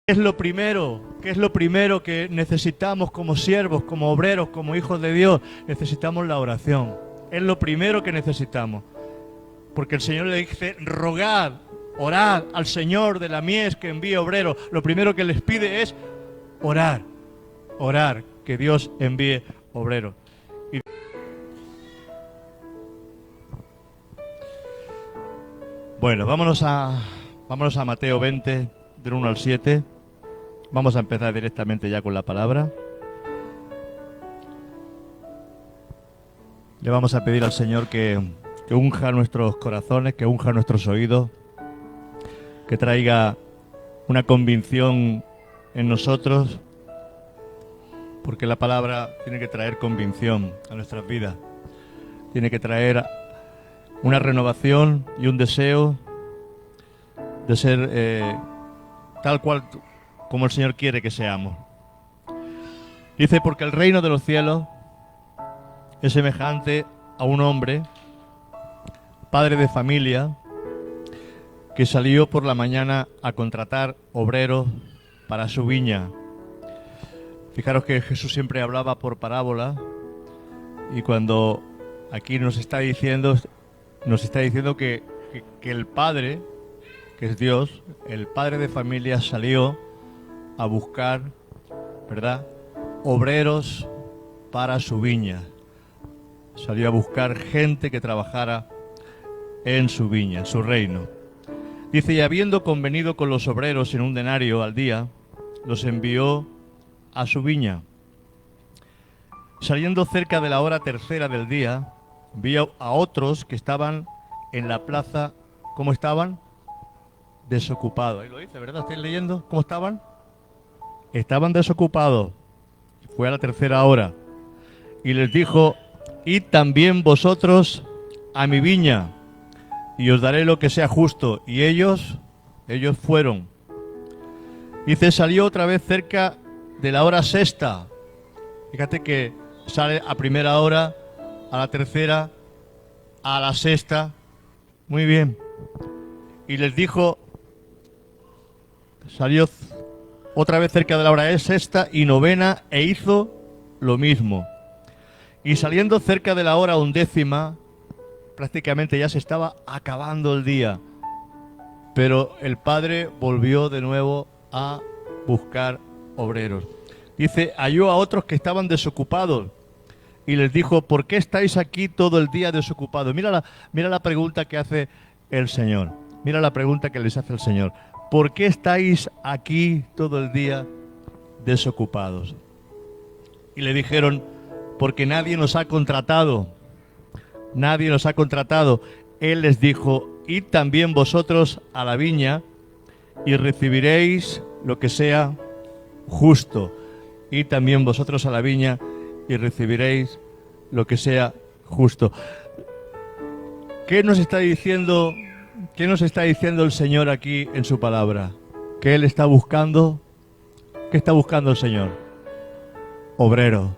¿Qué es lo primero? ¿Qué es lo primero que necesitamos como siervos, como obreros, como hijos de Dios? Necesitamos la oración. Es lo primero que necesitamos. Porque el Señor le dice, rogad, orad al Señor de la mies que envíe obreros. Lo primero que les pide es orar, orar, que Dios envíe obreros. Y bueno, vámonos a Mateo 20, del 1 al 7. Vamos a empezar directamente ya con la palabra. Le vamos a pedir al Señor que unja nuestros corazones, que unja nuestros oídos, que traiga una convicción en nosotros, porque la palabra tiene que traer convicción a nuestras vidas. Tiene que traer una renovación y un deseo de ser tal cual como el Señor quiere que seamos. Dice, porque el reino de los cielos es semejante a un hombre, padre de familia, que salió por la mañana a contratar obreros para su viña. Fijaros que Jesús siempre hablaba por parábola, y cuando aquí nos está diciendo que el Padre, que es Dios, el padre de familia salió a buscar, ¿verdad?, obreros para su viña. Salió a buscar gente que trabajara en su viña, en su reino. Dice, y habiendo convenido con los obreros en un denario al día, los envió a su viña. Saliendo cerca de la hora tercera del día, vio a otros que estaban en la plaza. ¿Cómo estaban? Desocupados. Ahí lo dice, ¿verdad? ¿Estáis leyendo cómo estaban? Estaban desocupados. Fue a la tercera hora. Y les dijo, id también vosotros a mi viña, y os daré lo que sea justo. Y ellos fueron. Dice, salió otra vez cerca de la hora sexta. Fíjate que sale a primera hora, a la tercera, a la sexta. Muy bien. Y les dijo, salió otra vez cerca de la hora sexta y novena, e hizo lo mismo. Y saliendo cerca de la hora undécima, prácticamente ya se estaba acabando el día, pero el padre volvió de nuevo a buscar obreros. Dice, halló a otros que estaban desocupados y les dijo, ¿por qué estáis aquí todo el día desocupados? Mira la pregunta que hace el Señor. Mira la pregunta que les hace el Señor. ¿Por qué estáis aquí todo el día desocupados? Y le dijeron, porque nadie nos ha contratado. Nadie nos ha contratado. Él les dijo, id también vosotros a la viña y recibiréis lo que sea justo. Id también vosotros a la viña y recibiréis lo que sea justo. ¿Qué nos está diciendo el Señor aquí en su palabra? ¿Qué Él está buscando? ¿Qué está buscando el Señor? Obrero.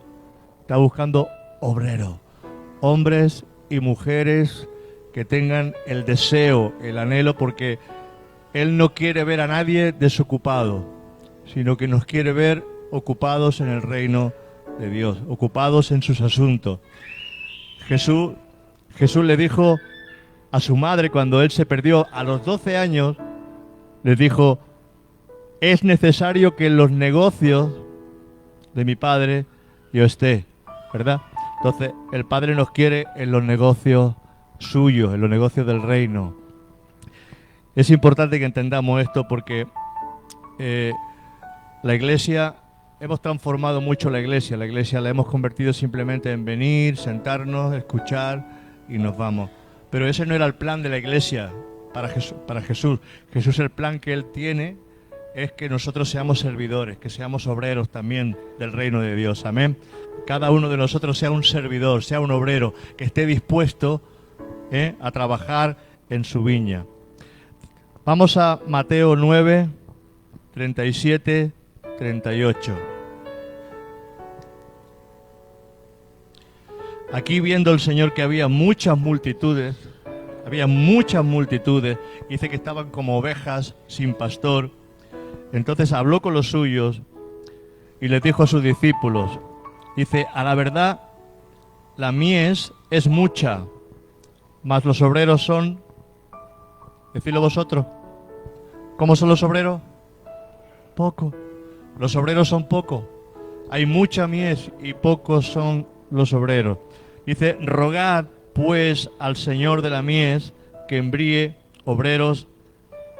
Está buscando obrero. Hombres y mujeres que tengan el deseo, el anhelo, porque Él no quiere ver a nadie desocupado, sino que nos quiere ver ocupados en el reino de Dios, ocupados en sus asuntos. Jesús le dijo a su madre cuando él se perdió a los 12 años, les dijo, es necesario que en los negocios de mi Padre yo esté, ¿verdad? Entonces, el Padre nos quiere en los negocios suyos, en los negocios del reino. Es importante que entendamos esto porque la Iglesia, hemos transformado mucho la Iglesia la hemos convertido simplemente en venir, sentarnos, escuchar y nos vamos. Pero ese no era el plan de la Iglesia para Jesús. Jesús, el plan que Él tiene es que nosotros seamos servidores, que seamos obreros también del reino de Dios. Amén. Cada uno de nosotros sea un servidor, sea un obrero, que esté dispuesto a trabajar en su viña. Vamos a Mateo 9, 37, 38. Aquí, viendo el Señor que había muchas multitudes, dice que estaban como ovejas sin pastor, Entonces habló con los suyos y les dijo a sus discípulos, dice, a la verdad, la mies es mucha, mas los obreros son, decidlo vosotros, ¿cómo son los obreros? Poco. Los obreros son pocos. Hay mucha mies y pocos son los obreros. Dice, rogad pues al Señor de la mies que envíe obreros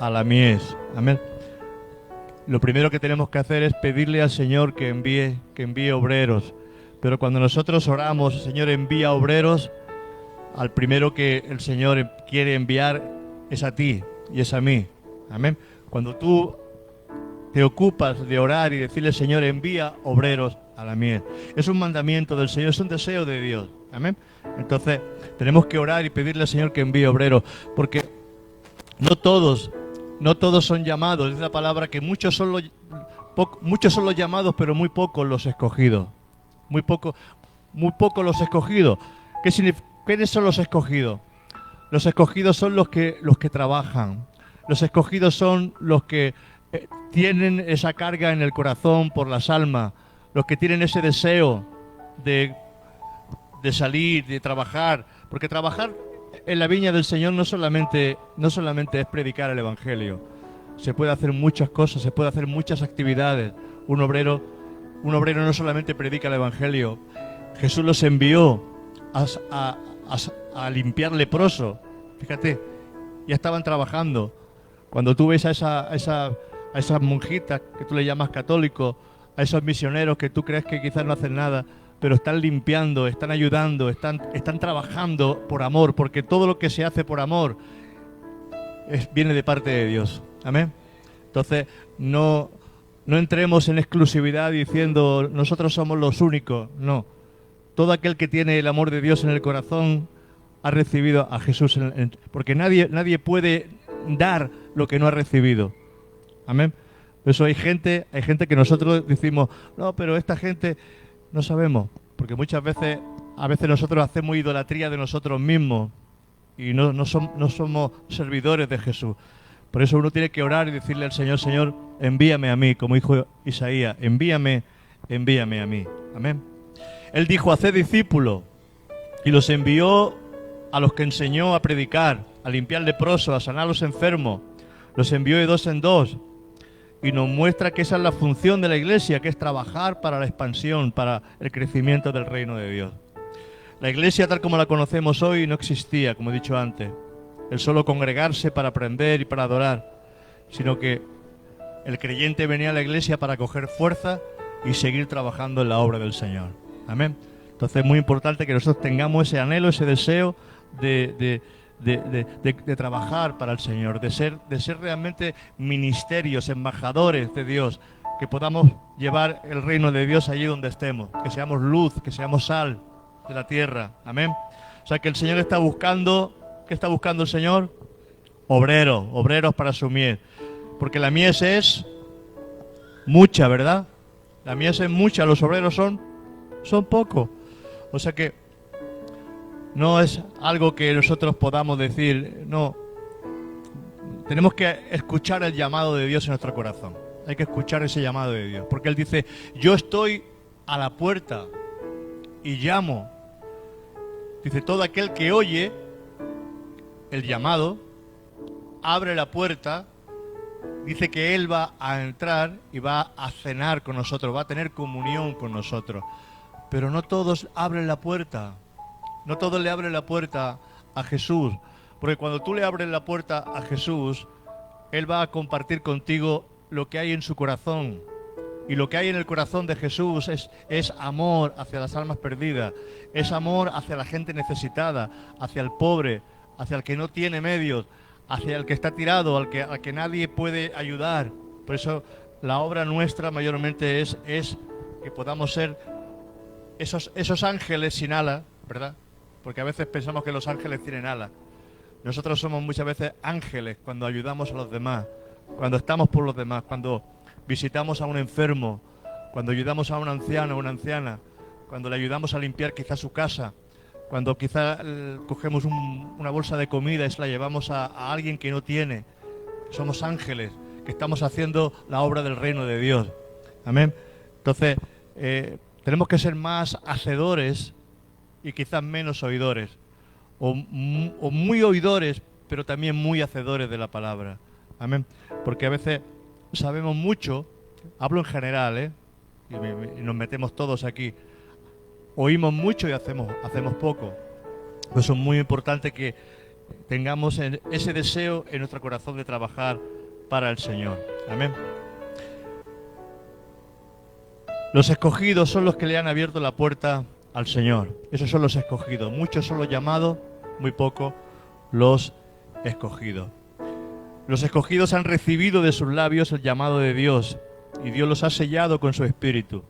a la mies. Amén. Lo primero que tenemos que hacer es pedirle al Señor que envíe obreros. Pero cuando nosotros oramos, Señor, envía obreros, al primero que el Señor quiere enviar es a ti y es a mí. Amén. Cuando tú te ocupas de orar y decirle, Señor, envía obreros a la mies. Es un mandamiento del Señor, es un deseo de Dios. Amén. Entonces, tenemos que orar y pedirle al Señor que envíe obreros, porque no todos son llamados. Es la palabra que muchos son los llamados, pero muy pocos los escogidos. Muy pocos los escogidos. ¿Quiénes son los escogidos? Los escogidos son los que trabajan. Los escogidos son los que tienen esa carga en el corazón por las almas, los que tienen ese deseo de salir, de trabajar, porque trabajar en la viña del Señor no solamente es predicar el Evangelio. Se puede hacer muchas cosas, se puede hacer muchas actividades. Un obrero no solamente predica el Evangelio. Jesús los envió a limpiar leprosos. Fíjate, ya estaban trabajando. Cuando tú ves a esas monjitas que tú le llamas católicos, a esos misioneros que tú crees que quizás no hacen nada, pero están limpiando, están ayudando, están trabajando por amor, porque todo lo que se hace por amor viene de parte de Dios. Amén. Entonces, no entremos en exclusividad diciendo nosotros somos los únicos. No. Todo aquel que tiene el amor de Dios en el corazón ha recibido a Jesús, porque nadie puede dar lo que no ha recibido. Amén. Por eso hay gente que nosotros decimos, no, pero esta gente no sabemos, porque muchas veces, nosotros hacemos idolatría de nosotros mismos y no somos servidores de Jesús. Por eso uno tiene que orar y decirle al Señor, Señor, envíame a mí, como dijo Isaías, envíame a mí. Amén. Él dijo, haced discípulos, y los envió a los que enseñó a predicar, a limpiar leprosos, a sanar a los enfermos. Los envió de dos en dos. Y nos muestra que esa es la función de la iglesia, que es trabajar para la expansión, para el crecimiento del reino de Dios. La iglesia tal como la conocemos hoy no existía, como he dicho antes. El solo congregarse para aprender y para adorar, sino que el creyente venía a la iglesia para coger fuerza y seguir trabajando en la obra del Señor. Amén. Entonces es muy importante que nosotros tengamos ese anhelo, ese deseo de trabajar para el Señor, de ser realmente ministerios, embajadores de Dios, que podamos llevar el reino de Dios allí donde estemos, que seamos luz, que seamos sal de la tierra. Amén. O sea que el Señor está buscando, ¿qué está buscando el Señor? Obreros para su mies, porque la mies es mucha, ¿verdad? La mies es mucha, los obreros son pocos. O sea que no es algo que nosotros podamos decir, no. Tenemos que escuchar el llamado de Dios en nuestro corazón. Hay que escuchar ese llamado de Dios. Porque Él dice, yo estoy a la puerta y llamo. Dice, todo aquel que oye el llamado, abre la puerta, dice que Él va a entrar y va a cenar con nosotros, va a tener comunión con nosotros. Pero no todos abren la puerta. No todos le abren la puerta a Jesús, porque cuando tú le abres la puerta a Jesús, Él va a compartir contigo lo que hay en su corazón. Y lo que hay en el corazón de Jesús es amor hacia las almas perdidas, es amor hacia la gente necesitada, hacia el pobre, hacia el que no tiene medios, hacia el que está tirado, al que nadie puede ayudar. Por eso la obra nuestra mayormente es que podamos ser esos ángeles sin alas, ¿verdad? Porque a veces pensamos que los ángeles tienen alas. Nosotros somos muchas veces ángeles cuando ayudamos a los demás, cuando estamos por los demás, cuando visitamos a un enfermo, cuando ayudamos a un anciano o una anciana, cuando le ayudamos a limpiar quizá su casa, cuando quizá cogemos una bolsa de comida y se la llevamos a alguien que no tiene. Somos ángeles que estamos haciendo la obra del reino de Dios. Amén. Entonces, tenemos que ser más hacedores y quizás menos oidores. O muy oidores, pero también muy hacedores de la palabra. Amén. Porque a veces sabemos mucho, hablo en general, y nos metemos todos aquí. Oímos mucho y hacemos poco. Por eso es muy importante que tengamos ese deseo en nuestro corazón de trabajar para el Señor. Amén. Los escogidos son los que le han abierto la puerta al Señor. Esos son los escogidos. Muchos son los llamados, muy pocos los escogidos. Los escogidos han recibido de sus labios el llamado de Dios y Dios los ha sellado con su espíritu.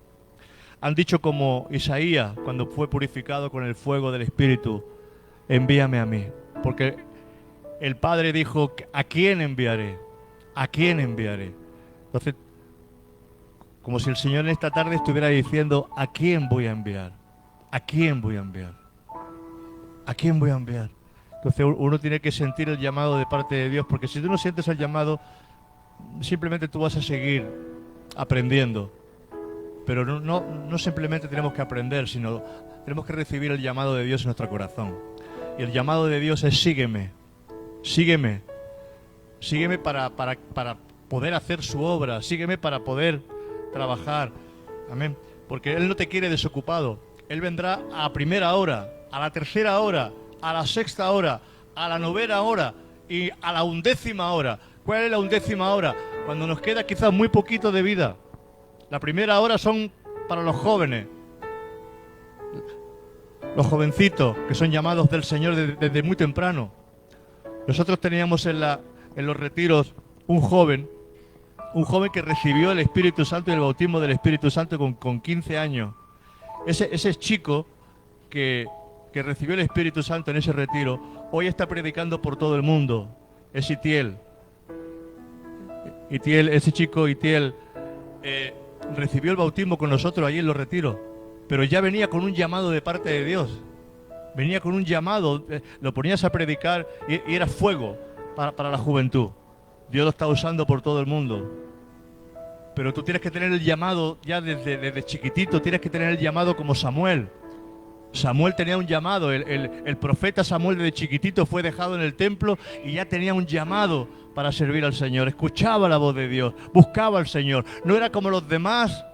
Han dicho como Isaías cuando fue purificado con el fuego del Espíritu: envíame a mí. Porque el Padre dijo: ¿a quién enviaré? ¿A quién enviaré? Entonces, como si el Señor en esta tarde estuviera diciendo: ¿a quién voy a enviar? ¿A quién voy a enviar? ¿A quién voy a enviar? Entonces uno tiene que sentir el llamado de parte de Dios, porque si tú no sientes el llamado, simplemente tú vas a seguir aprendiendo. Pero no simplemente tenemos que aprender, sino tenemos que recibir el llamado de Dios en nuestro corazón. Y el llamado de Dios es: sígueme, sígueme, sígueme para poder hacer su obra, sígueme para poder trabajar. Amén. Porque Él no te quiere desocupado. Él vendrá a primera hora, a la tercera hora, a la sexta hora, a la novena hora y a la 11ª hora. ¿Cuál es la 11ª hora? Cuando nos queda quizás muy poquito de vida. La primera hora son para los jóvenes, los jovencitos que son llamados del Señor desde muy temprano. Nosotros teníamos en los retiros un joven que recibió el Espíritu Santo y el bautismo del Espíritu Santo con 15 años. Ese chico que recibió el Espíritu Santo en ese retiro, hoy está predicando por todo el mundo. Es Itiel. Ese chico Itiel recibió el bautismo con nosotros allí en los retiros, pero ya venía con un llamado de parte de Dios. Venía con un llamado, lo ponías a predicar y era fuego para la juventud. Dios lo está usando por todo el mundo. Pero tú tienes que tener el llamado ya desde chiquitito, tienes que tener el llamado como Samuel. Samuel tenía un llamado, el profeta Samuel desde chiquitito fue dejado en el templo y ya tenía un llamado para servir al Señor. Escuchaba la voz de Dios, buscaba al Señor. No era como los demás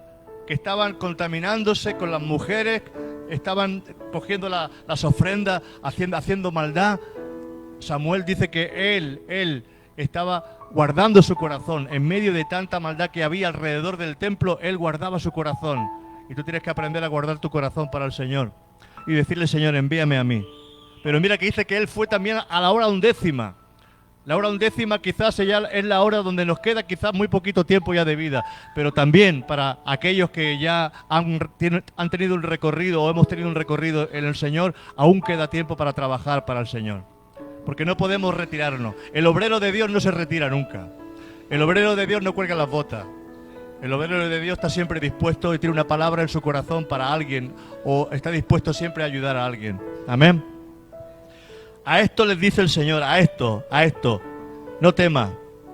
que estaban contaminándose con las mujeres, estaban cogiendo las ofrendas, haciendo maldad. Samuel dice que él estaba guardando su corazón. En medio de tanta maldad que había alrededor del templo, él guardaba su corazón. Y tú tienes que aprender a guardar tu corazón para el Señor y decirle: Señor, envíame a mí. Pero mira que dice que él fue también a la hora 11ª. La hora 11ª quizás ya es la hora donde nos queda quizás muy poquito tiempo ya de vida, pero también para aquellos que ya han tenido un recorrido o hemos tenido un recorrido en el Señor, aún queda tiempo para trabajar para el Señor. Porque no podemos retirarnos. El obrero de Dios no se retira nunca. El obrero de Dios no cuelga las botas. El obrero de Dios está siempre dispuesto y tiene una palabra en su corazón para alguien, o está dispuesto siempre a ayudar a alguien. Amén. A esto les dice el Señor, a esto, no temas,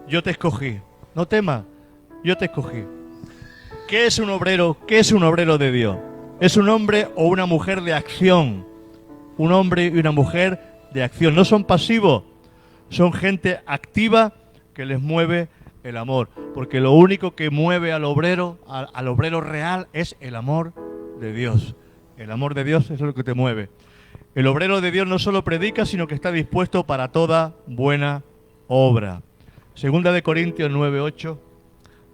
yo te escogí. No temas, yo te escogí. ¿Qué es un obrero? ¿Qué es un obrero de Dios? Es un hombre o una mujer de acción. Un hombre y una mujer de acción. No son pasivos, son gente activa que les mueve el amor. Porque lo único que mueve al obrero real es el amor de Dios. El amor de Dios es lo que te mueve. El obrero de Dios no solo predica, sino que está dispuesto para toda buena obra. Segunda de Corintios 9:8.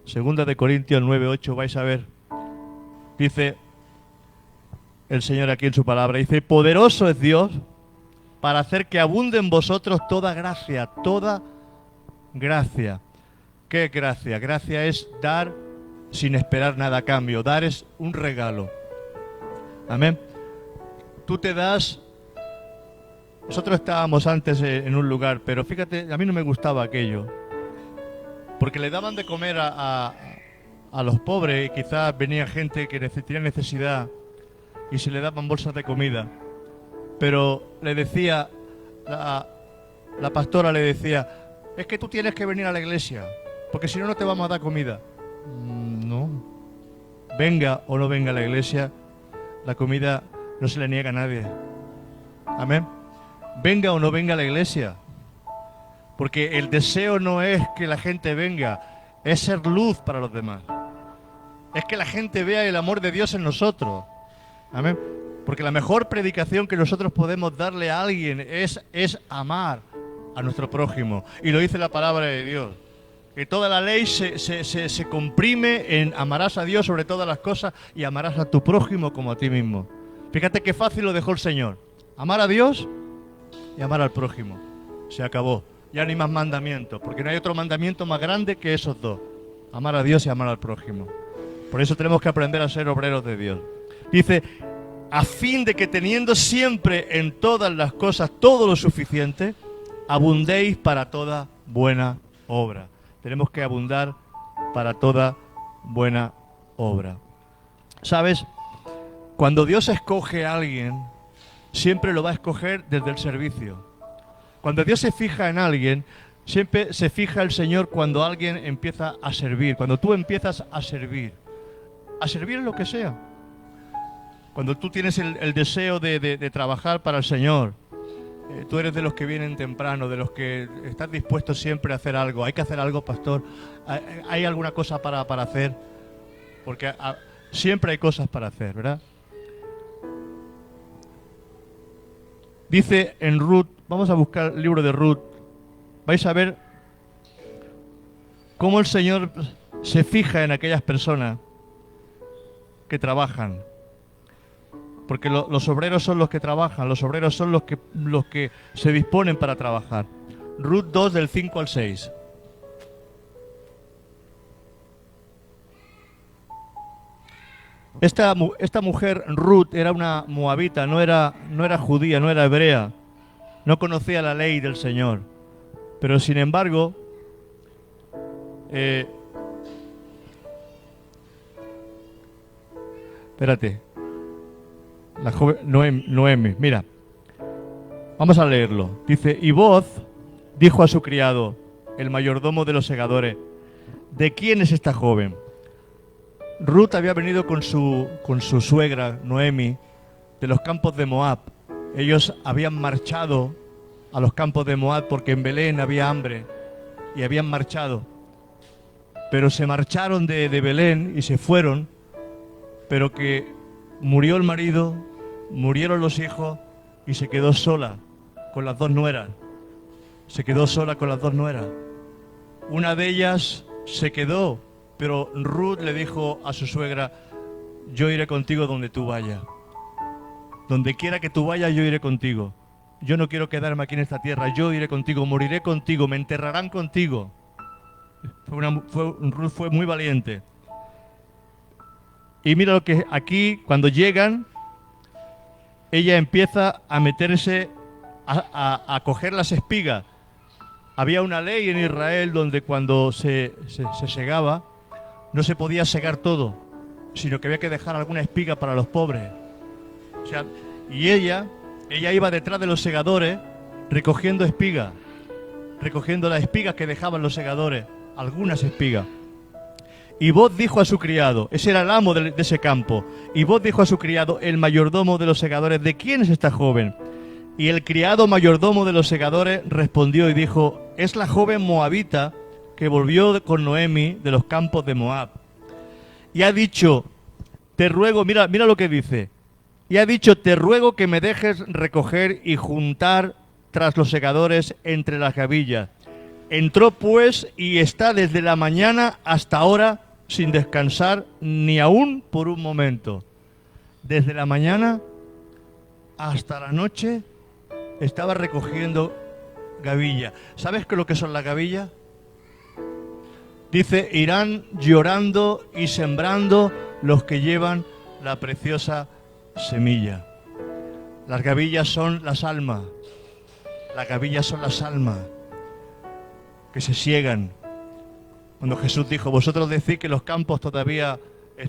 Segunda de Corintios 9:8, vais a ver. Dice el Señor aquí en su palabra. Dice: poderoso es Dios para hacer que abunde en vosotros toda gracia, toda gracia. ¿Qué es gracia? Gracia es dar sin esperar nada a cambio. Dar es un regalo. Amén. Tú te das. Nosotros estábamos antes en un lugar, pero fíjate, a mí no me gustaba aquello. Porque le daban de comer a los pobres y quizás venía gente que tenía necesidad y se le daban bolsas de comida. Pero le decía, la pastora le decía: es que tú tienes que venir a la iglesia. porque si no, no te vamos a dar comida. No. Venga o no venga a la iglesia, la comida no se le niega a nadie. Amén. Venga o no venga a la iglesia. Porque el deseo no es que la gente venga, es ser luz para los demás. Es que la gente vea el amor de Dios en nosotros. Amén. Porque la mejor predicación que nosotros podemos darle a alguien es amar a nuestro prójimo. Y lo dice la palabra de Dios. Que toda la ley se comprime en amarás a Dios sobre todas las cosas y amarás a tu prójimo como a ti mismo. Fíjate qué fácil lo dejó el Señor. Amar a Dios y amar al prójimo. Se acabó. Ya no hay más mandamientos, porque no hay otro mandamiento más grande que esos dos. Amar a Dios y amar al prójimo. Por eso tenemos que aprender a ser obreros de Dios. Dice, a fin de que teniendo siempre en todas las cosas todo lo suficiente, abundéis para toda buena obra. Tenemos que abundar para toda buena obra. ¿Sabes? Cuando Dios escoge a alguien, siempre lo va a escoger desde el servicio. Cuando Dios se fija en alguien, siempre se fija el Señor cuando alguien empieza a servir. Cuando tú empiezas a servir en lo que sea. Cuando tú tienes el deseo de trabajar para el Señor, tú eres de los que vienen temprano, de los que estás dispuesto siempre a hacer algo. Hay que hacer algo, pastor. ¿Hay alguna cosa para hacer? Porque siempre hay cosas para hacer, ¿verdad? Dice en Ruth, vamos a buscar el libro de Ruth, vais a ver cómo el Señor se fija en aquellas personas que trabajan. Porque los obreros son los que trabajan, los obreros son los que se disponen para trabajar. Ruth 2 del 5 al 6. Esta mujer, Ruth, era una moabita, no era judía, no era hebrea, no conocía la ley del Señor. Pero sin embargo, espérate, la joven Noemi, mira, vamos a leerlo. Dice, y Booz dijo a su criado, el mayordomo de los segadores, ¿de quién es esta joven? Ruth había venido con su suegra, Noemi, de los campos de Moab. Ellos habían marchado a los campos de Moab porque en Belén había hambre y habían marchado. Pero se marcharon de Belén y se fueron, pero que murió el marido, murieron los hijos y se quedó sola con las dos nueras. Se quedó sola con las dos nueras. Una de ellas se quedó, pero Ruth le dijo a su suegra, yo iré contigo donde tú vayas. Donde quiera que tú vayas, yo iré contigo. Yo no quiero quedarme aquí en esta tierra, yo iré contigo, moriré contigo, me enterrarán contigo. Ruth fue muy valiente. Y mira lo que aquí, cuando llegan, ella empieza a meterse, a coger las espigas. Había una ley en Israel donde cuando se segaba, no se podía segar todo, sino que había que dejar alguna espiga para los pobres. O sea, y ella iba detrás de los segadores recogiendo espigas, recogiendo las espigas que dejaban los segadores, algunas espigas. Y Booz dijo a su criado, ese era el amo de ese campo, y Booz dijo a su criado, el mayordomo de los segadores, ¿de quién es esta joven? Y el criado mayordomo de los segadores respondió y dijo, es la joven moabita que volvió con Noemi de los campos de Moab. Y ha dicho, te ruego, mira lo que dice, y ha dicho, te ruego que me dejes recoger y juntar tras los segadores entre las gavillas. Entró pues y está desde la mañana hasta ahora sin descansar ni aún por un momento. Desde la mañana hasta la noche estaba recogiendo gavilla. ¿Sabes qué es lo que son las gavillas? Dice, irán llorando y sembrando los que llevan la preciosa semilla. Las gavillas son las almas. Las gavillas son las almas que se siegan. Cuando Jesús dijo, vosotros decís que los campos todavía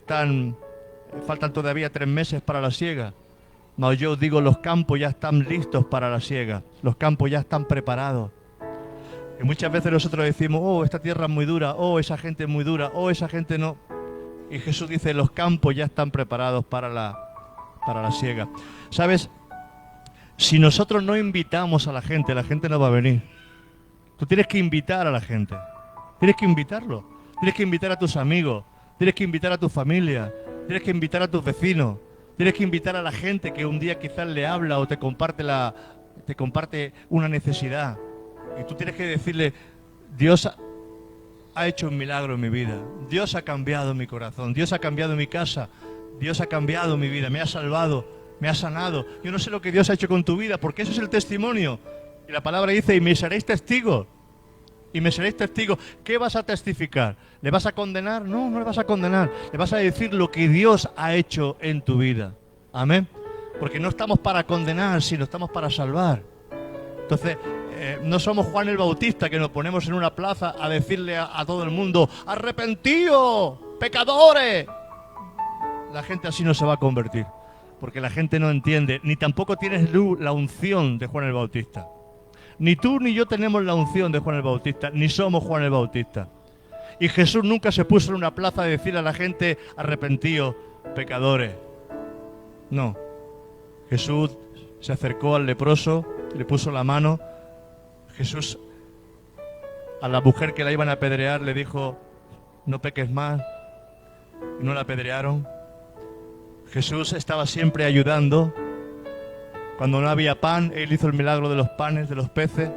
faltan todavía 3 meses para la siega. No, yo os digo, los campos ya están listos para la siega. Los campos ya están preparados. Y muchas veces nosotros decimos, oh, esta tierra es muy dura, oh, esa gente es muy dura, oh, esa gente no. Y Jesús dice, los campos ya están preparados para la siega. ¿Sabes? Si nosotros no invitamos a la gente no va a venir. Tú tienes que invitar a la gente. Tienes que invitarlo. Tienes que invitar a tus amigos. Tienes que invitar a tu familia. Tienes que invitar a tus vecinos. Tienes que invitar a la gente que un día quizás le habla o te comparte una necesidad. Y tú tienes que decirle, Dios ha hecho un milagro en mi vida. Dios ha cambiado mi corazón. Dios ha cambiado mi casa. Dios ha cambiado mi vida. Me ha salvado. Me ha sanado. Yo no sé lo que Dios ha hecho con tu vida, porque eso es el testimonio. Y la palabra dice, y me seréis testigos. Y me seréis testigos. ¿Qué vas a testificar? ¿Le vas a condenar? No, no le vas a condenar. Le vas a decir lo que Dios ha hecho en tu vida. Amén. Porque no estamos para condenar, sino estamos para salvar. Entonces, no somos Juan el Bautista, que nos ponemos en una plaza a decirle a todo el mundo, ¡arrepentidos, pecadores! La gente así no se va a convertir, porque la gente no entiende, ni tampoco tienes la unción de Juan el Bautista. Ni tú ni yo tenemos la unción de Juan el Bautista, ni somos Juan el Bautista. Y Jesús nunca se puso en una plaza a decirle a la gente, arrepentidos, pecadores. No. Jesús se acercó al leproso, le puso la mano. Jesús a la mujer que la iban a apedrear le dijo, no peques más. Y no la apedrearon. Jesús estaba siempre ayudando. Cuando no había pan, Él hizo el milagro de los panes, de los peces.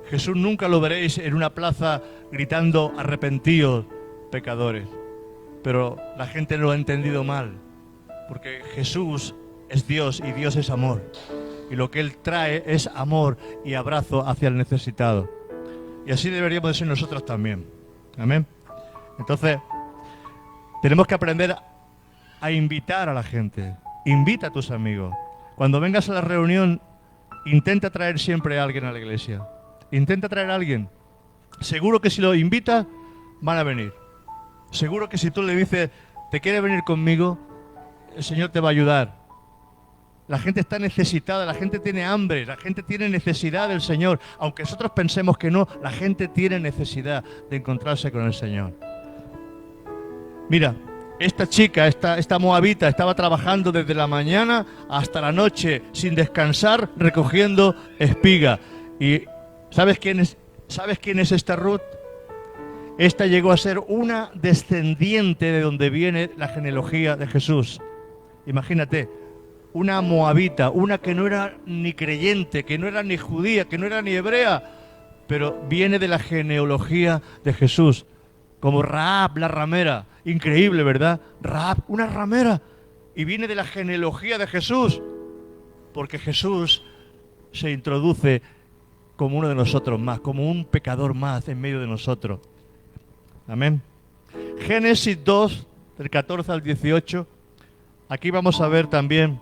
Jesús nunca lo veréis en una plaza gritando, arrepentidos, pecadores. Pero la gente lo ha entendido mal, porque Jesús es Dios y Dios es amor. Y lo que Él trae es amor y abrazo hacia el necesitado. Y así deberíamos de ser nosotros también. Amén. Entonces, tenemos que aprender a invitar a la gente. Invita a tus amigos. Cuando vengas a la reunión, intenta traer siempre a alguien a la iglesia. Intenta traer a alguien. Seguro que si lo invitas, van a venir. Seguro que si tú le dices, ¿te quieres venir conmigo? El Señor te va a ayudar. La gente está necesitada, la gente tiene hambre, la gente tiene necesidad del Señor. Aunque nosotros pensemos que no, la gente tiene necesidad de encontrarse con el Señor. Mira, esta chica, esta moabita, estaba trabajando desde la mañana hasta la noche, sin descansar, recogiendo espiga. Y ¿sabes quién es esta Ruth? Esta llegó a ser una descendiente de donde viene la genealogía de Jesús. Imagínate, una moabita, una que no era ni creyente, que no era ni judía, que no era ni hebrea, pero viene de la genealogía de Jesús, como Rahab, la ramera. Increíble, ¿verdad? Rahab, una ramera, y viene de la genealogía de Jesús, porque Jesús se introduce como uno de nosotros más, como un pecador más en medio de nosotros. Amén. Génesis 2, del 14 al 18. Aquí vamos a ver también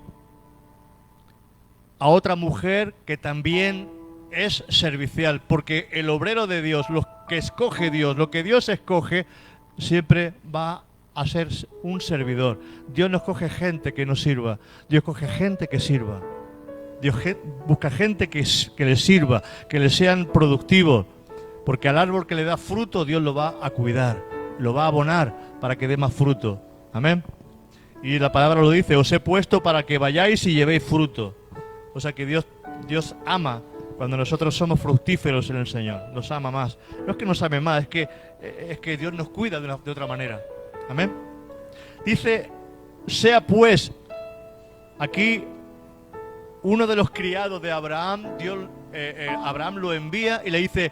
a otra mujer que también es servicial, porque el obrero de Dios, lo que escoge Dios, lo que Dios escoge, siempre va a ser un servidor. Dios no escoge gente que no sirva, Dios escoge gente que sirva. Dios busca gente que le sirva, que le sean productivos, porque al árbol que le da fruto, Dios lo va a cuidar, lo va a abonar para que dé más fruto. Amén. Y la palabra lo dice, os he puesto para que vayáis y llevéis fruto. O sea que Dios ama cuando nosotros somos fructíferos en el Señor, nos ama más. No es que nos ame más, es que Dios nos cuida de otra manera. Amén. Dice, sea pues, aquí uno de los criados de Abraham, Abraham lo envía y le dice,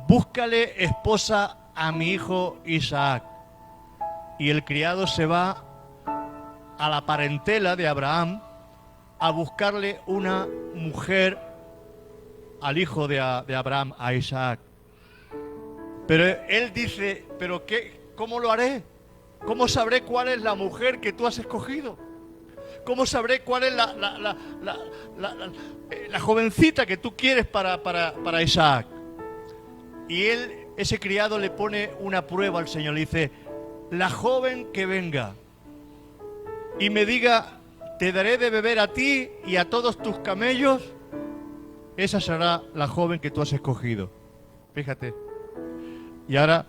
búscale esposa a mi hijo Isaac. Y el criado se va a la parentela de Abraham a buscarle una mujer al hijo de Abraham, a Isaac. Pero él dice, ¿pero qué? ¿Cómo lo haré? ¿Cómo sabré cuál es la mujer que tú has escogido? ¿Cómo sabré cuál es la jovencita que tú quieres para Isaac? Y ese criado le pone una prueba al Señor, le dice, la joven que venga y me diga, te daré de beber a ti y a todos tus camellos, esa será la joven que tú has escogido. Fíjate. Y ahora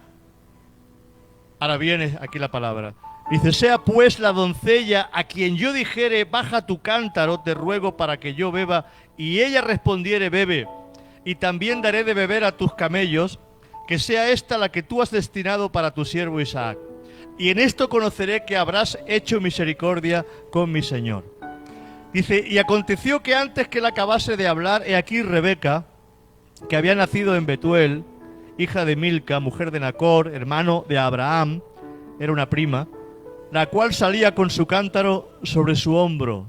viene aquí la palabra. Dice, sea pues la doncella a quien yo dijere, baja tu cántaro, te ruego para que yo beba, y ella respondiere, bebe, y también daré de beber a tus camellos, que sea esta la que tú has destinado para tu siervo Isaac. Y en esto conoceré que habrás hecho misericordia con mi señor. Dice, y aconteció que antes que él acabase de hablar, he aquí Rebeca, que había nacido en Betuel, hija de Milca, mujer de Nacor, hermano de Abraham, era una prima, la cual salía con su cántaro sobre su hombro,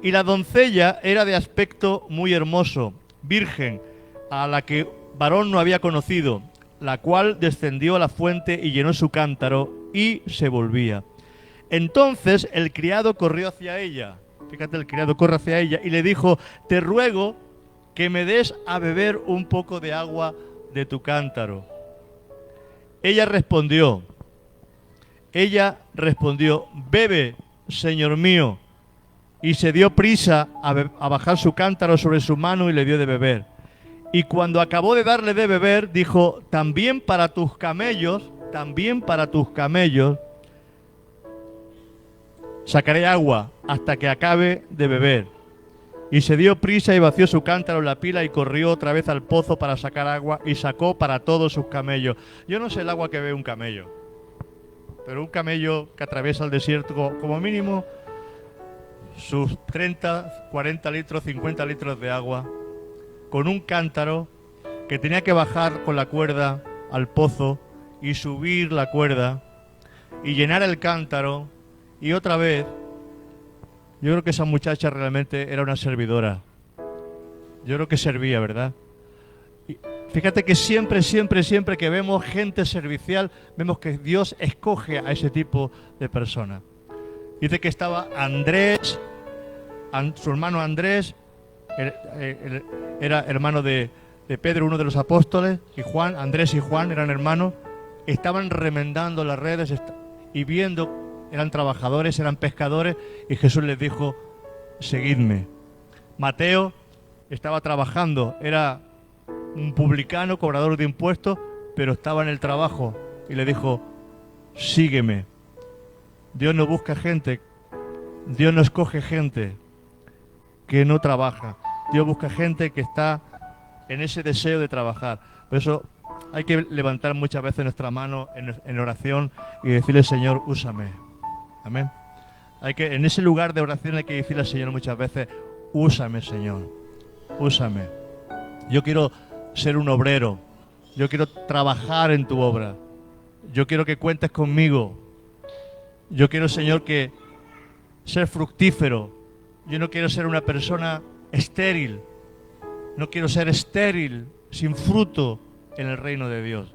Y la doncella era de aspecto muy hermoso, virgen, a la que varón no había conocido, la cual descendió a la fuente y llenó su cántaro y se volvía. Entonces el criado corrió hacia ella, fíjate, el criado corre hacia ella y le dijo, te ruego que me des a beber un poco de agua de tu cántaro. Ella respondió, bebe, señor mío. Y se dio prisa a bajar su cántaro sobre su mano y le dio de beber. Y cuando acabó de darle de beber, dijo, también para tus camellos, sacaré agua hasta que acabe de beber. Y se dio prisa y vació su cántaro en la pila y corrió otra vez al pozo para sacar agua y sacó para todos sus camellos. Yo no sé el agua que bebe un camello, pero un camello que atraviesa el desierto, como mínimo, sus 30, 40 litros, 50 litros de agua, con un cántaro que tenía que bajar con la cuerda al pozo y subir la cuerda y llenar el cántaro y otra vez. Yo creo que esa muchacha realmente era una servidora. Yo creo que servía, ¿verdad? Y fíjate que siempre que vemos gente servicial, vemos que Dios escoge a ese tipo de personas. Dice que estaba Andrés, su hermano Andrés, era hermano de Pedro, uno de los apóstoles, y Juan, Andrés y Juan eran hermanos, estaban remendando las redes y viendo. Eran trabajadores, eran pescadores, y Jesús les dijo, seguidme. Mateo estaba trabajando, era un publicano, cobrador de impuestos, pero estaba en el trabajo, y le dijo, sígueme. Dios no busca gente, Dios no escoge gente que no trabaja. Dios busca gente que está en ese deseo de trabajar. Por eso hay que levantar muchas veces nuestra mano en oración y decirle, Señor, úsame. Amén. En ese lugar de oración hay que decirle al Señor muchas veces, úsame, Señor, úsame. Yo quiero ser un obrero, yo quiero trabajar en tu obra, yo quiero que cuentes conmigo, yo quiero, Señor, que ser fructífero. Yo no quiero ser una persona estéril, no quiero ser estéril, sin fruto en el reino de Dios.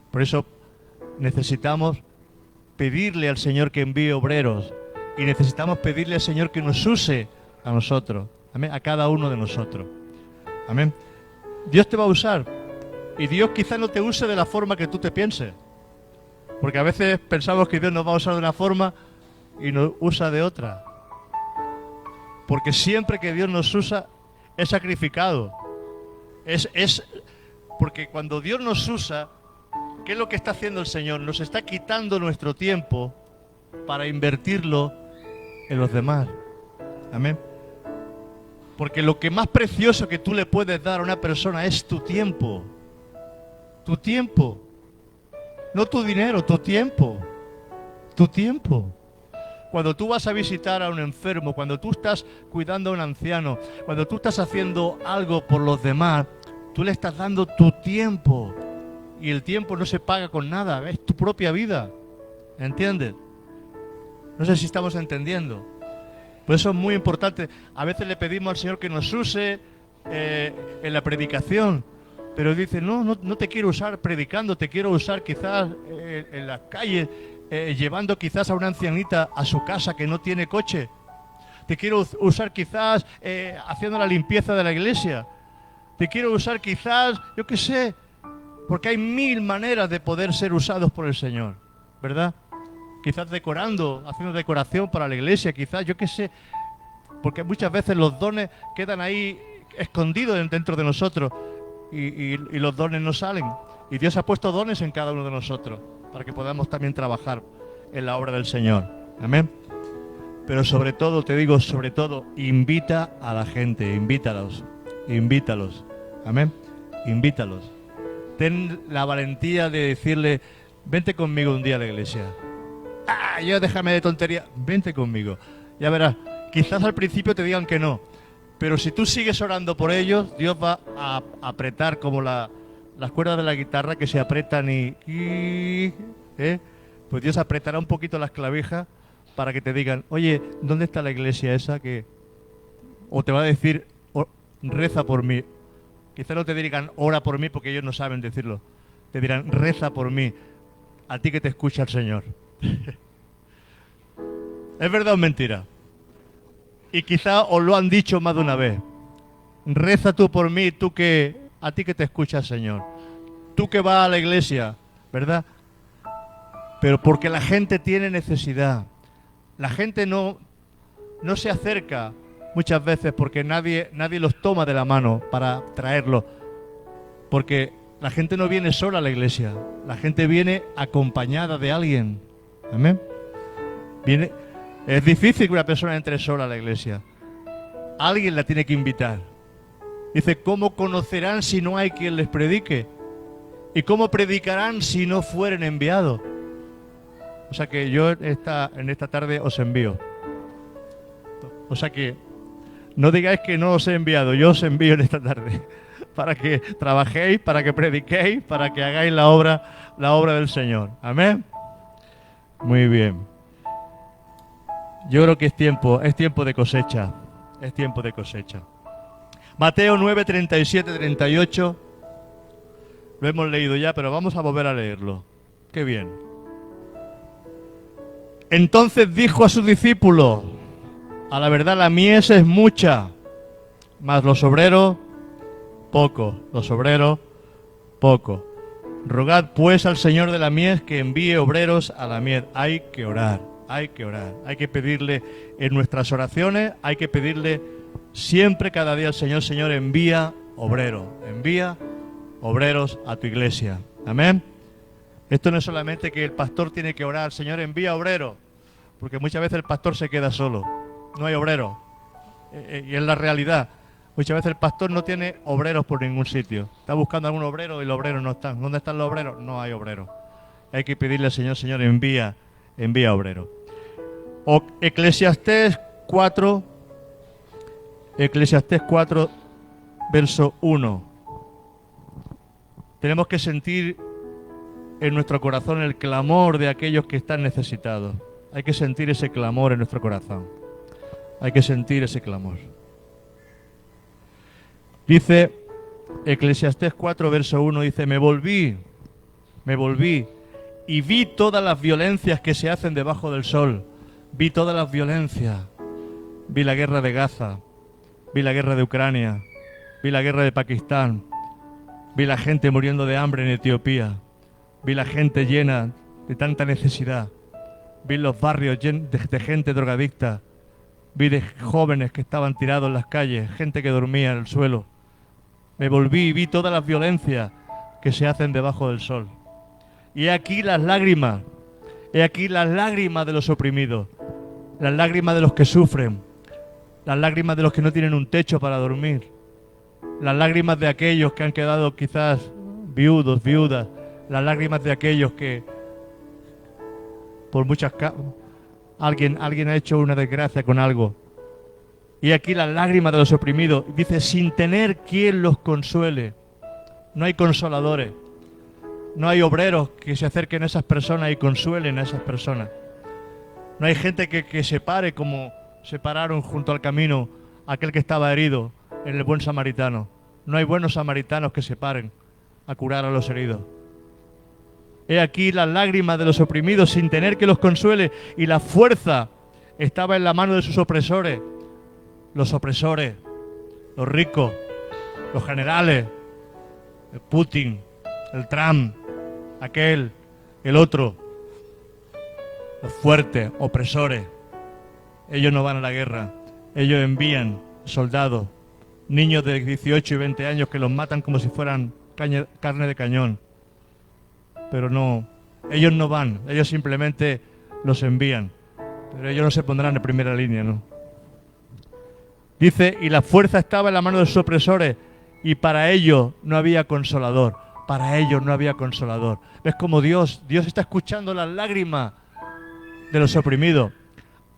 Por eso necesitamos pedirle al Señor que envíe obreros y necesitamos pedirle al Señor que nos use a nosotros, amén, a cada uno de nosotros, amén. Dios te va a usar y Dios quizá no te use de la forma que tú te pienses, porque a veces pensamos que Dios nos va a usar de una forma y nos usa de otra, porque siempre que Dios nos usa es sacrificado, porque cuando Dios nos usa, ¿qué es lo que está haciendo el Señor? Nos está quitando nuestro tiempo para invertirlo en los demás. Amén. Porque lo que más precioso que tú le puedes dar a una persona es tu tiempo. Tu tiempo. No tu dinero, tu tiempo. Tu tiempo. Cuando tú vas a visitar a un enfermo, cuando tú estás cuidando a un anciano, cuando tú estás haciendo algo por los demás, tú le estás dando tu tiempo. Y el tiempo no se paga con nada, es tu propia vida. ¿Entiendes? No sé si estamos entendiendo. Por eso es muy importante. A veces le pedimos al Señor que nos use en la predicación, pero dice, no te quiero usar predicando, te quiero usar quizás en las calles, llevando quizás a una ancianita a su casa que no tiene coche. Te quiero usar quizás haciendo la limpieza de la iglesia. Te quiero usar quizás, yo qué sé, porque hay 1000 maneras de poder ser usados por el Señor, ¿verdad? Quizás decorando, haciendo decoración para la iglesia, quizás, yo qué sé, porque muchas veces los dones quedan ahí escondido dentro de nosotros y los dones no salen. Y Dios ha puesto dones en cada uno de nosotros para que podamos también trabajar en la obra del Señor. Amén. Pero sobre todo, te digo, sobre todo, invita a la gente, invítalos. Amén. Invítalos. Ten la valentía de decirle, vente conmigo un día a la iglesia. Yo déjame de tontería, vente conmigo. Ya verás, quizás al principio te digan que no, pero si tú sigues orando por ellos, Dios va a apretar como las cuerdas de la guitarra que se apretan pues Dios apretará un poquito las clavijas para que te digan, oye, ¿dónde está la iglesia esa que...? O te va a decir, reza por mí. Quizás no te digan, ora por mí, porque ellos no saben decirlo. Te dirán, reza por mí, a ti que te escucha el Señor. ¿Es verdad o mentira? Y quizá os lo han dicho más de una vez. Reza tú por mí, a ti que te escucha el Señor. Tú que vas a la iglesia, ¿verdad? Pero porque la gente tiene necesidad. La gente no se acerca muchas veces porque nadie los toma de la mano para traerlos. Porque la gente no viene sola a la iglesia. La gente viene acompañada de alguien. Amén. Es difícil que una persona entre sola a la iglesia. Alguien la tiene que invitar. Dice, ¿cómo conocerán si no hay quien les predique? ¿Y cómo predicarán si no fueren enviados? O sea que yo en esta tarde os envío. O sea que no digáis que no os he enviado, yo os envío en esta tarde. Para que trabajéis, para que prediquéis, para que hagáis la obra del Señor. Amén. Muy bien. Yo creo que es tiempo de cosecha. Es tiempo de cosecha. Mateo 9, 37, 38. Lo hemos leído ya, pero vamos a volver a leerlo. Qué bien. Entonces dijo a sus discípulos, a la verdad la mies es mucha, mas los obreros pocos. Rogad pues al Señor de la mies que envíe obreros a la mies. Hay que orar. Hay que pedirle en nuestras oraciones, hay que pedirle siempre, cada día al Señor, Señor, envía obreros a tu iglesia. Amén. Esto no es solamente que el pastor tiene que orar, Señor, envía obreros, porque muchas veces el pastor se queda solo, no hay obreros. Y es la realidad. Muchas veces el pastor no tiene obreros por ningún sitio. Está buscando algún obrero y los obreros no están. ¿Dónde están los obreros? No hay obreros. Hay que pedirle al Señor, Señor, envía obreros. O Eclesiastés 4, verso 1. Tenemos que sentir en nuestro corazón el clamor de aquellos que están necesitados. Hay que sentir ese clamor en nuestro corazón. Hay que sentir ese clamor. Dice Eclesiastés 4, verso 1, dice, me volví y vi todas las violencias que se hacen debajo del sol. Vi todas las violencias. Vi la guerra de Gaza, vi la guerra de Ucrania, vi la guerra de Pakistán, vi la gente muriendo de hambre en Etiopía, vi la gente llena de tanta necesidad, vi los barrios llenos de gente drogadicta, vi de jóvenes que estaban tirados en las calles, gente que dormía en el suelo. Me volví y vi todas las violencias que se hacen debajo del sol. Y he aquí las lágrimas de los oprimidos, las lágrimas de los que sufren, las lágrimas de los que no tienen un techo para dormir, las lágrimas de aquellos que han quedado quizás viudos, viudas, las lágrimas de aquellos que por muchas alguien ha hecho una desgracia con algo. Y aquí las lágrimas de los oprimidos, dice, sin tener quien los consuele. No hay consoladores, no hay obreros que se acerquen a esas personas y consuelen a esas personas. No hay gente que se pare como se pararon junto al camino aquel que estaba herido en el buen samaritano. No hay buenos samaritanos que se paren a curar a los heridos. He aquí las lágrimas de los oprimidos sin tener que los consuele, y la fuerza estaba en la mano de sus opresores. Los opresores, los ricos, los generales, el Putin, el Trump, aquel, el otro, los fuertes, opresores. Ellos no van a la guerra, ellos envían soldados niños de 18 y 20 años que los matan como si fueran carne de cañón. Pero no, ellos no van, ellos simplemente los envían. Pero ellos no se pondrán en primera línea, ¿no? Dice, y la fuerza estaba en la mano de sus opresores, y para ellos no había consolador. Para ellos no había consolador. ¿Ves cómo Dios está escuchando las lágrimas de los oprimidos?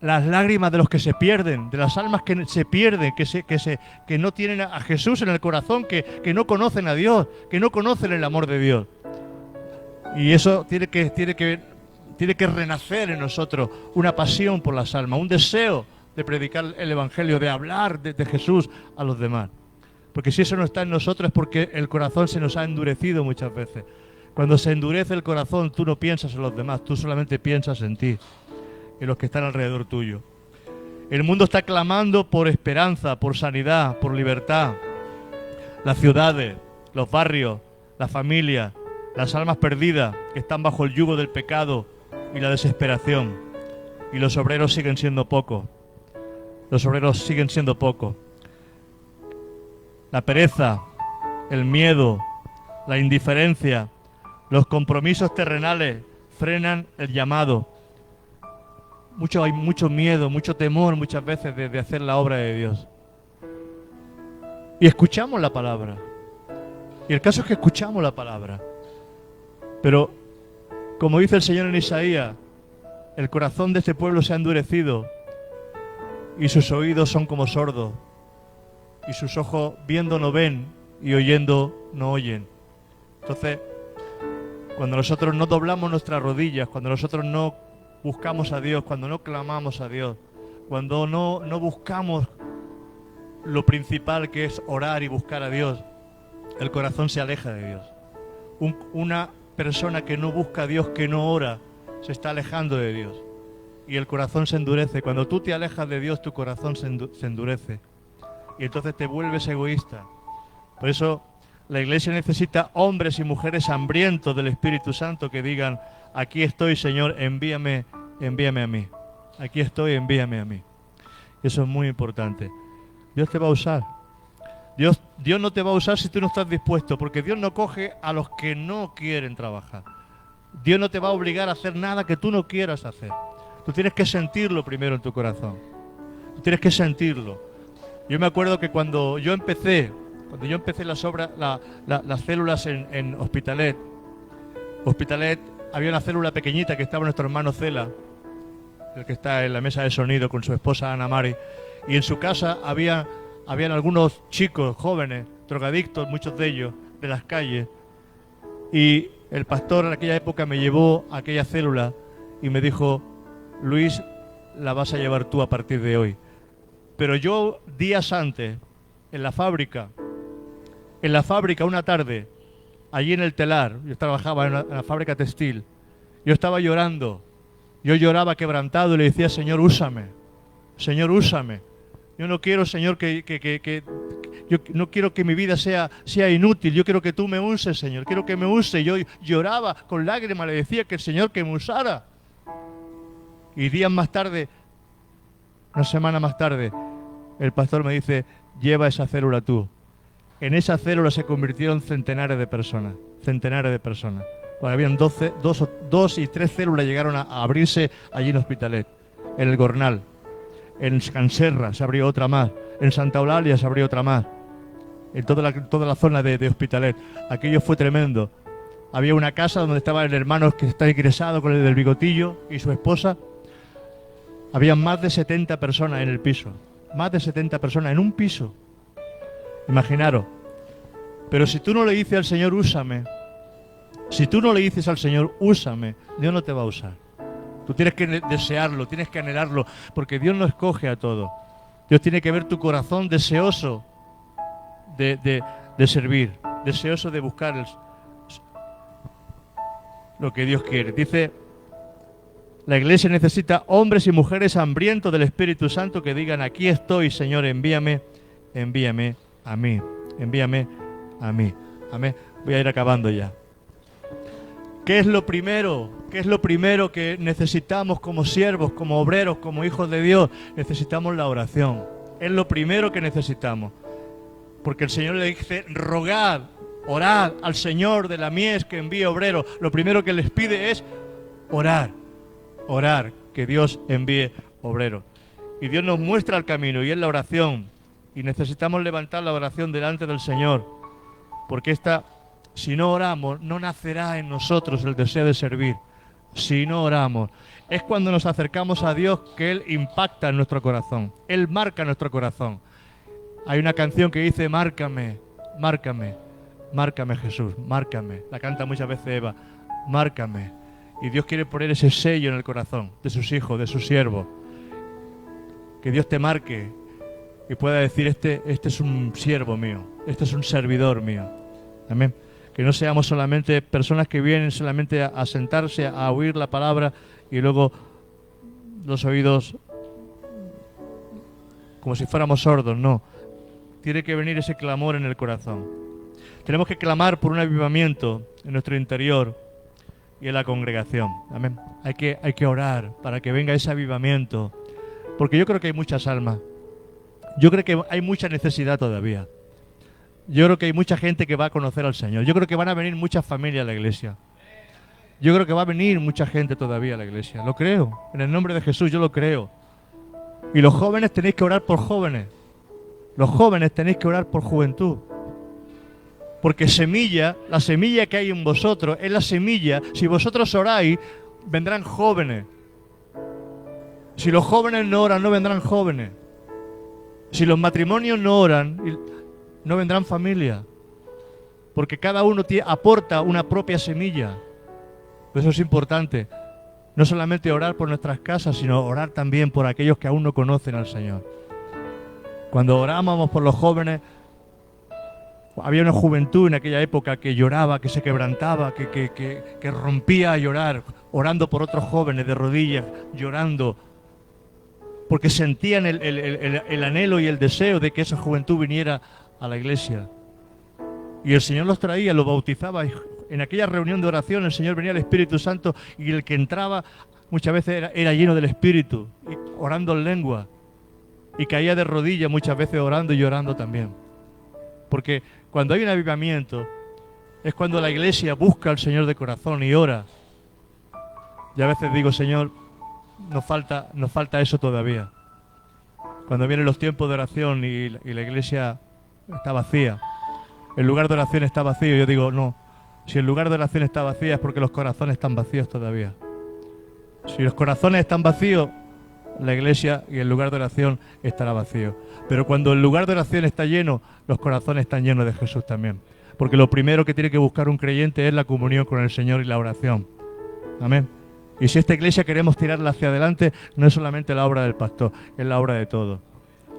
Las lágrimas de los que se pierden, de las almas que se pierden, que no tienen a Jesús en el corazón, que no conocen a Dios, que no conocen el amor de Dios. Y eso tiene que renacer en nosotros una pasión por las almas, un deseo de predicar el Evangelio, de hablar de Jesús a los demás. Porque si eso no está en nosotros es porque el corazón se nos ha endurecido muchas veces. Cuando se endurece el corazón, tú no piensas en los demás, tú solamente piensas en ti, en los que están alrededor tuyo. El mundo está clamando por esperanza, por sanidad, por libertad. Las ciudades, los barrios, las familias, las almas perdidas que están bajo el yugo del pecado y la desesperación. Y los obreros siguen siendo pocos. Los obreros siguen siendo pocos. La pereza, el miedo, la indiferencia, los compromisos terrenales frenan el llamado. Hay mucho miedo, mucho temor muchas veces de hacer la obra de Dios. Y escuchamos la palabra. Y el caso es que escuchamos la palabra. Pero, como dice el Señor en Isaías, el corazón de este pueblo se ha endurecido y sus oídos son como sordos. Y sus ojos viendo no ven y oyendo no oyen. Entonces, cuando nosotros no doblamos nuestras rodillas, cuando nosotros no buscamos a Dios, cuando no clamamos a Dios, cuando no buscamos lo principal que es orar y buscar a Dios, el corazón se aleja de Dios. Una persona que no busca a Dios, que no ora, se está alejando de Dios. Y el corazón se endurece. Cuando tú te alejas de Dios, tu corazón se endurece. Y entonces te vuelves egoísta. Por eso la iglesia necesita hombres y mujeres hambrientos del Espíritu Santo que digan, aquí estoy, Señor, envíame a mí. Aquí estoy, envíame a mí. Eso es muy importante. Dios te va a usar. Dios no te va a usar si tú no estás dispuesto, porque Dios no coge a los que no quieren trabajar. Dios no te va a obligar a hacer nada que tú no quieras hacer. Tú tienes que sentirlo primero en tu corazón. Tú tienes que sentirlo. Yo me acuerdo que cuando yo empecé las células en Hospitalet, había una célula pequeñita que estaba nuestro hermano Cela, el que está en la mesa de sonido con su esposa Ana Mari, y en su casa habían algunos chicos jóvenes, drogadictos, muchos de ellos, de las calles, y el pastor en aquella época me llevó a aquella célula y me dijo, Luis, la vas a llevar tú a partir de hoy. Pero yo, días antes, en la fábrica, una tarde, allí en el telar, yo trabajaba en la fábrica textil, yo estaba llorando, yo lloraba quebrantado y le decía, Señor, úsame, yo no quiero, Señor, yo no quiero que mi vida sea inútil, yo quiero que tú me uses, Señor, quiero que me uses. Yo lloraba con lágrimas, le decía que el Señor que me usara. Y días más tarde, una semana más tarde, el pastor me dice, lleva esa célula tú. En esa célula se convirtieron centenares de personas. Bueno, habían 2 y 3 células llegaron a abrirse allí en Hospitalet, en el Gornal. En Canserra se abrió otra más, en Santa Eulalia se abrió otra más, en toda la zona de Hospitalet. Aquello fue tremendo. Había una casa donde estaba el hermano que está ingresado con el del bigotillo y su esposa. Había más de 70 personas en el piso. Más de 70 personas en un piso. Imaginaros. Pero si tú no le dices al Señor, úsame, Dios no te va a usar. Tú tienes que desearlo, tienes que anhelarlo, porque Dios no escoge a todos. Dios tiene que ver tu corazón deseoso de servir, deseoso de buscar lo que Dios quiere. Dice, la iglesia necesita hombres y mujeres hambrientos del Espíritu Santo que digan, aquí estoy, Señor, envíame a mí. Amén. Voy a ir acabando ya. ¿Qué es lo primero? ¿Qué es lo primero que necesitamos como siervos, como obreros, como hijos de Dios? Necesitamos la oración. Es lo primero que necesitamos. Porque el Señor le dice, rogad, orad al Señor de la mies que envíe obreros. Lo primero que les pide es orar, que Dios envíe obreros. Y Dios nos muestra el camino y es la oración. Y necesitamos levantar la oración delante del Señor. Porque si no oramos, no nacerá en nosotros el deseo de servir. Si no oramos, es cuando nos acercamos a Dios que Él impacta en nuestro corazón. Él marca nuestro corazón. Hay una canción que dice, márcame, márcame, márcame Jesús, márcame. La canta muchas veces Eva, márcame. Y Dios quiere poner ese sello en el corazón de sus hijos, de sus siervos. Que Dios te marque y pueda decir, este es un siervo mío, este es un servidor mío. Amén. Que no seamos solamente personas que vienen solamente a sentarse, a oír la palabra y luego los oídos como si fuéramos sordos, no. Tiene que venir ese clamor en el corazón. Tenemos que clamar por un avivamiento en nuestro interior y en la congregación. Amén. Hay que orar para que venga ese avivamiento. Porque yo creo que hay muchas almas. Yo creo que hay mucha necesidad todavía. Yo creo que hay mucha gente que va a conocer al Señor. Yo creo que van a venir muchas familias a la iglesia. Yo creo que va a venir mucha gente todavía a la iglesia. Lo creo. En el nombre de Jesús yo lo creo. Y los jóvenes tenéis que orar por jóvenes. Los jóvenes tenéis que orar por juventud. Porque la semilla que hay en vosotros es la semilla. Si vosotros oráis, vendrán jóvenes. Si los jóvenes no oran, no vendrán jóvenes. Si los matrimonios no oran, no vendrán familias. Porque cada uno aporta una propia semilla. Eso es importante. No solamente orar por nuestras casas, sino orar también por aquellos que aún no conocen al Señor. Cuando orábamos por los jóvenes, había una juventud en aquella época que lloraba, que se quebrantaba, que rompía a llorar, orando por otros jóvenes de rodillas, llorando, porque sentían el anhelo y el deseo de que esa juventud viniera a la iglesia. Y el Señor los traía, los bautizaba. En aquella reunión de oración el Señor venía el Espíritu Santo y el que entraba muchas veces era lleno del Espíritu, orando en lengua. Y caía de rodillas muchas veces orando y llorando también. Porque cuando hay un avivamiento es cuando la iglesia busca al Señor de corazón y ora. Y a veces digo, Señor, nos falta eso todavía. Cuando vienen los tiempos de oración y la iglesia está vacía, el lugar de oración está vacío, yo digo, no. Si el lugar de oración está vacío es porque los corazones están vacíos todavía. Si los corazones están vacíos, la iglesia y el lugar de oración estará vacío. Pero cuando el lugar de oración está lleno, los corazones están llenos de Jesús también. Porque lo primero que tiene que buscar un creyente es la comunión con el Señor y la oración. Amén. Y si esta iglesia queremos tirarla hacia adelante, no es solamente la obra del pastor, es la obra de todos.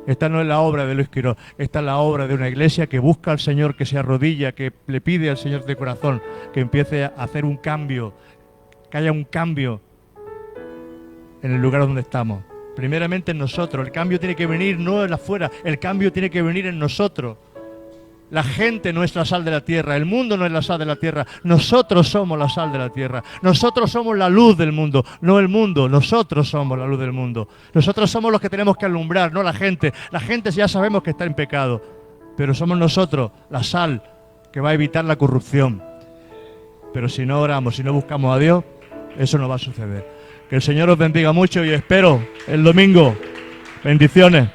Esta no es la obra de Luis Quirós, esta es la obra de una iglesia que busca al Señor, que se arrodilla, que le pide al Señor de corazón, que empiece a hacer un cambio, que haya un cambio en el lugar donde estamos. Primeramente en nosotros. El cambio tiene que venir no en afuera, el cambio tiene que venir en nosotros. La gente no es la sal de la tierra, el mundo no es la sal de la tierra, nosotros somos la sal de la tierra, nosotros somos la luz del mundo, no el mundo, nosotros somos la luz del mundo. Nosotros somos los que tenemos que alumbrar, no la gente ya sabemos que está en pecado, pero somos nosotros la sal que va a evitar la corrupción. Pero si no oramos, si no buscamos a Dios, eso no va a suceder. Que el Señor os bendiga mucho y espero el domingo. Bendiciones.